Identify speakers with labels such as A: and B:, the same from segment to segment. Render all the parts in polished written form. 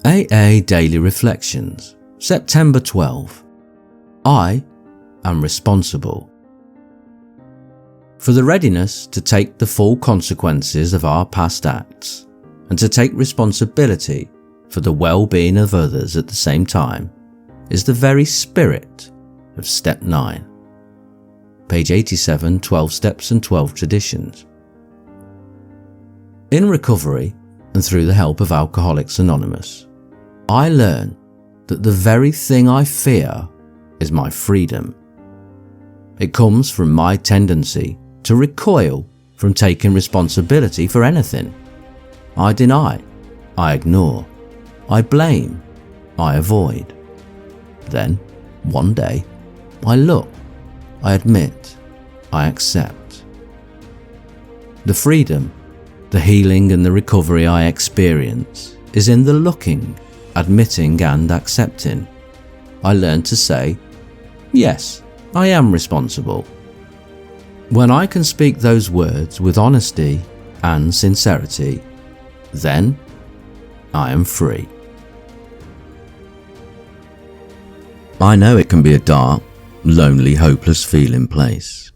A: AA Daily Reflections, September 12. I am responsible. For the readiness to take the full consequences of our past acts and to take responsibility for the well-being of others at the same time is the very spirit of Step 9. Page 87, 12 Steps and 12 Traditions. In recovery and through the help of Alcoholics Anonymous, I learn that the very thing I fear is my freedom. It comes from my tendency to recoil from taking responsibility for anything. I deny, I ignore, I blame, I avoid. Then, one day, I look, I admit, I accept. The freedom, the healing and the recovery I experience is in the looking, admitting and accepting. I learn to say, yes, I am responsible. When I can speak those words with honesty and sincerity, then I am free. I know it can be a dark, lonely, hopeless feeling place.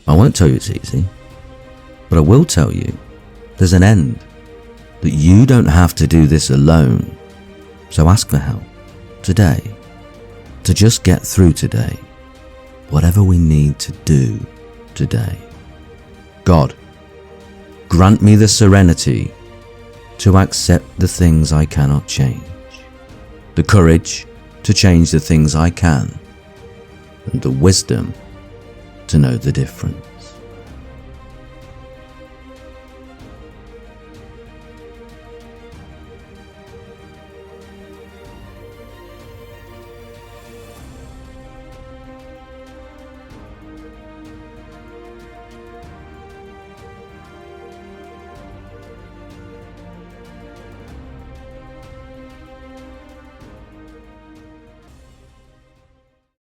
A: I won't tell you it's easy, but I will tell you there's an end, that you don't have to do this alone. So ask for help today, to just get through today, whatever we need to do today. God, grant me the serenity to accept the things I cannot change, the courage to change the things I can, and the wisdom to know the difference.